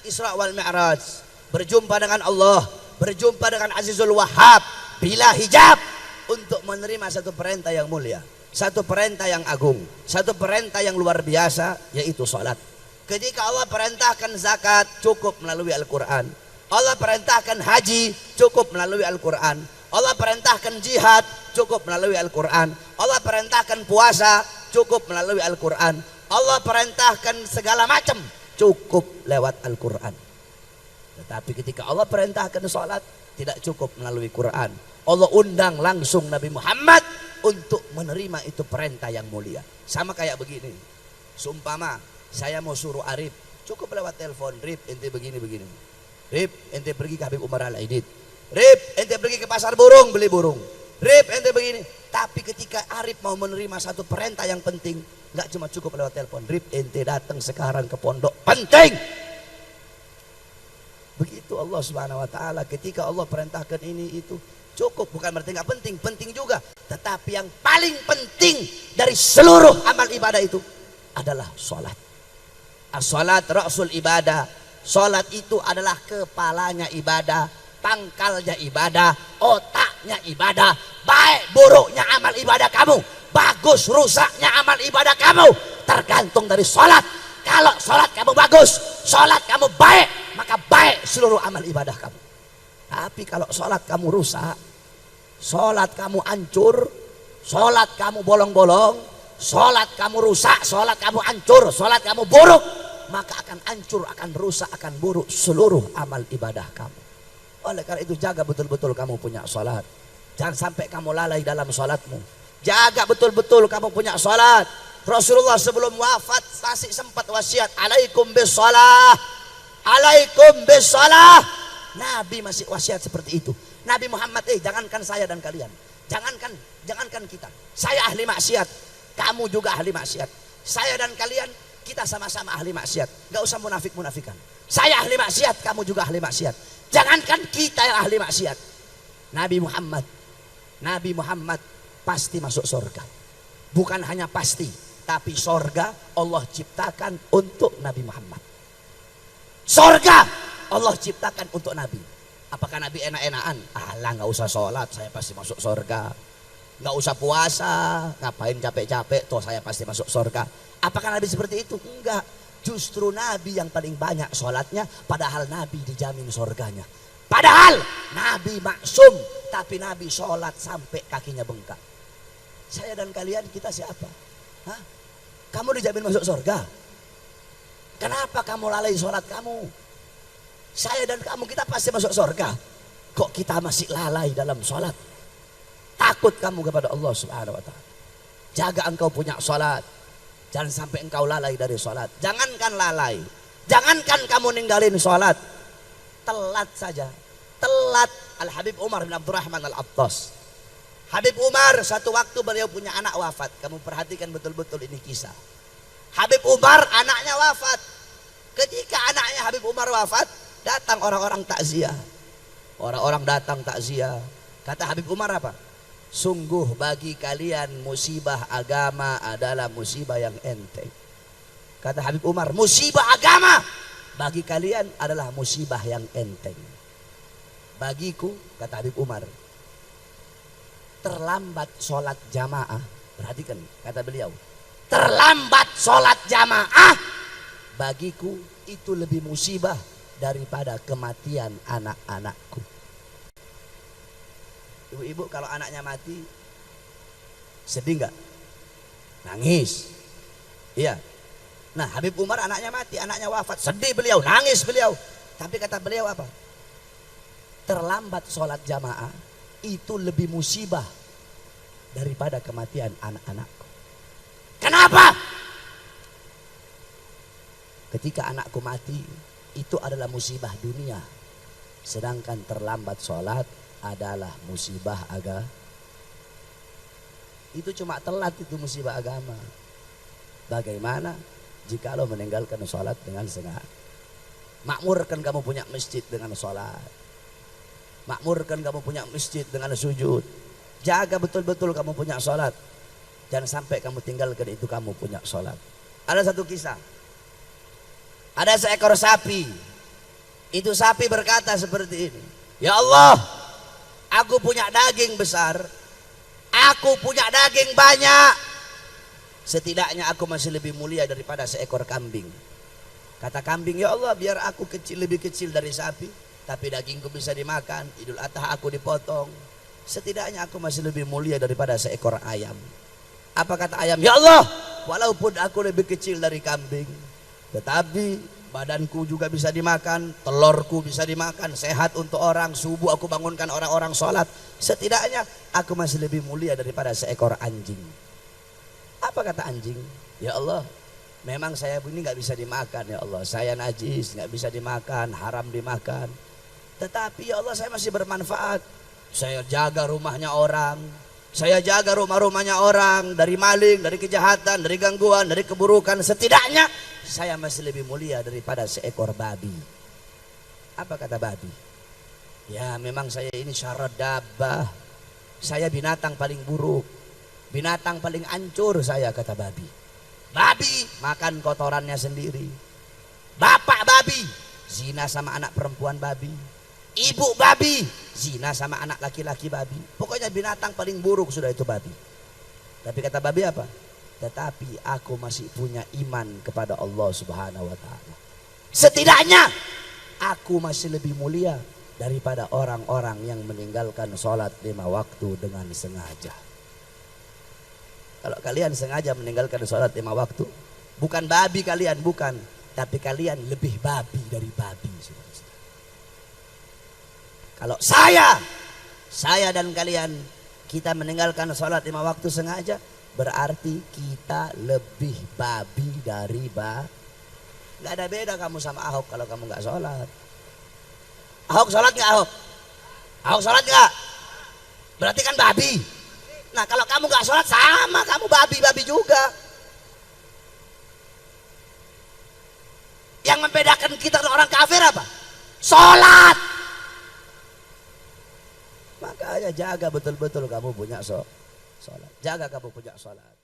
Isra wal Mi'raj, berjumpa dengan Allah, berjumpa dengan Azizul Wahhab bila hijab, untuk menerima satu perintah yang mulia, satu perintah yang agung, satu perintah yang luar biasa, yaitu salat. Ketika Allah perintahkan zakat, cukup melalui Al-Quran. Allah perintahkan haji, cukup melalui Al-Quran. Allah perintahkan jihad, cukup melalui Al-Quran. Allah perintahkan puasa, cukup melalui Al-Quran. Allah perintahkan segala macam, cukup lewat Al-Quran. Tetapi ketika Allah perintahkan salat, tidak cukup melalui Quran. Allah undang langsung Nabi Muhammad untuk menerima itu perintah yang mulia. Sama kayak begini, seumpama saya mau suruh Arif, cukup lewat telepon, Rip ente begini-begini, Rip ente pergi ke Habib Umar Al-Aidid, Rip ente pergi ke pasar burung beli burung, Rip ente begini. Tapi ketika Arif mau menerima satu perintah yang penting, nggak cuma cukup lewat telepon, Rip ente datang sekarang ke pondok, penting. Begitu Allah Subhanahu wa taala, ketika Allah perintahkan ini itu cukup, bukan berarti nggak penting, penting juga. Tetapi yang paling penting dari seluruh amal ibadah itu adalah sholat. As-sholat ra'sul ibadah. Sholat itu adalah kepalanya ibadah, pangkalnya ibadah, otaknya ibadah. Baik buruknya amal ibadah kamu, bagus rusaknya amal ibadah kamu, tergantung dari sholat. Kalau sholat kamu bagus, sholat kamu baik, maka baik seluruh amal ibadah kamu. Tapi kalau sholat kamu rusak, sholat kamu hancur, sholat kamu bolong-bolong, sholat kamu rusak, sholat kamu hancur, sholat kamu buruk, maka akan hancur, akan rusak, akan buruk seluruh amal ibadah kamu. Oleh karena itu jaga betul-betul kamu punya sholat. Jangan sampai kamu lalai dalam sholatmu. Jaga betul-betul kamu punya sholat. Rasulullah sebelum wafat masih sempat wasiat, alaikum bis sholah, alaikum bis sholah. Nabi masih wasiat seperti itu. Nabi Muhammad, jangankan saya dan kalian, jangankan kita, saya ahli maksiat, kamu juga ahli maksiat, saya dan kalian, kita sama-sama ahli maksiat. Gak usah munafik-munafikan. Saya ahli maksiat, kamu juga ahli maksiat. Jangankan kita yang ahli maksiat, Nabi Muhammad pasti masuk surga. Bukan hanya pasti, tapi surga Allah ciptakan untuk Nabi Muhammad. Surga Allah ciptakan untuk Nabi. Apakah Nabi enak-enakan? Alah, nggak usah sholat, saya pasti masuk surga. Nggak usah puasa, ngapain capek-capek, toh saya pasti masuk surga. Apakah Nabi seperti itu? Enggak. Justru Nabi yang paling banyak sholatnya, padahal Nabi dijamin surganya. Padahal Nabi maksum, tapi Nabi sholat sampai kakinya bengkak. Saya dan kalian, kita siapa? Hah? Kamu dijamin masuk surga? Kenapa kamu lalai sholat kamu? Saya dan kamu, kita pasti masuk surga. Kok kita masih lalai dalam sholat? Takut kamu kepada Allah Subhanahu wa ta'ala. Jaga engkau punya sholat. Jangan sampai engkau lalai dari sholat. Jangankan lalai, jangankan kamu ninggalin sholat, telat saja. Telat. Al-Habib Umar bin Abdurrahman Al-Attas, Habib Umar satu waktu beliau punya anak wafat. Kamu perhatikan betul-betul ini kisah. Habib Umar anaknya wafat. Ketika anaknya Habib Umar wafat, datang orang-orang takziah. Orang-orang datang takziah. Kata Habib Umar apa? Sungguh bagi kalian musibah agama adalah musibah yang enteng. Kata Habib Umar, musibah agama bagi kalian adalah musibah yang enteng. Bagiku, kata Habib Umar, terlambat sholat jamaah. Perhatikan kata beliau, terlambat sholat jamaah bagiku itu lebih musibah daripada kematian anak-anakku. Ibu-ibu kalau anaknya mati sedih nggak? Nangis. Iya. Nah, Habib Umar anaknya mati, anaknya wafat, sedih beliau, nangis beliau. Tapi kata beliau apa? Terlambat sholat jamaah itu lebih musibah daripada kematian anak-anakku. Kenapa? Ketika anakku mati, itu adalah musibah dunia. Sedangkan terlambat sholat adalah musibah agama. Itu cuma telat, itu musibah agama. Bagaimana jika lo meninggalkan sholat dengan sengaja? Makmurkan kamu punya masjid dengan sholat. Makmurkan kamu punya masjid dengan sujud. Jaga betul-betul kamu punya sholat. Jangan sampai kamu tinggalkan itu kamu punya sholat. Ada satu kisah. Ada seekor sapi Itu sapi berkata seperti ini, ya Allah, aku punya daging besar, aku punya daging banyak, setidaknya aku masih lebih mulia daripada seekor kambing. Kata kambing, ya Allah, biar aku lebih kecil dari sapi, tapi dagingku bisa dimakan, Idul Adha aku dipotong, setidaknya aku masih lebih mulia daripada seekor ayam. Apa kata ayam? Ya Allah, walaupun aku lebih kecil dari kambing, tetapi badanku juga bisa dimakan, telurku bisa dimakan, sehat untuk orang, subuh aku bangunkan orang-orang sholat, setidaknya aku masih lebih mulia daripada seekor anjing. Apa kata anjing? Ya Allah, memang saya ini nggak bisa dimakan ya Allah, saya najis, nggak bisa dimakan, haram dimakan, tetapi ya Allah saya masih bermanfaat. Saya jaga rumahnya orang, saya jaga rumah-rumahnya orang dari maling, dari kejahatan, dari gangguan, dari keburukan, setidaknya saya masih lebih mulia daripada seekor babi. Apa kata babi? Ya memang saya ini syarat dabah, saya binatang paling buruk, binatang paling hancur saya, kata babi. Babi makan kotorannya sendiri, bapak babi zina sama anak perempuan babi, ibu babi zina sama anak laki-laki babi. Pokoknya binatang paling buruk sudah itu babi. Tapi kata babi apa? Tetapi aku masih punya iman kepada Allah Subhanahu wa ta'ala, setidaknya aku masih lebih mulia daripada orang-orang yang meninggalkan sholat 5 waktu dengan sengaja. Kalau kalian sengaja meninggalkan sholat 5 waktu, bukan babi kalian, bukan, tapi kalian lebih babi dari babi. Kalau saya dan kalian, kita meninggalkan sholat 5 waktu sengaja, berarti kita lebih babi dari Gak ada beda kamu sama Ahok kalau kamu gak sholat. Ahok sholat gak Ahok? Ahok sholat gak? Berarti kan babi. Nah kalau kamu gak sholat sama kamu babi juga. Yang membedakan kita dengan orang kafir apa? Sholat. Makanya jaga betul-betul kamu punya sholat. Jaga kamu punya sholat.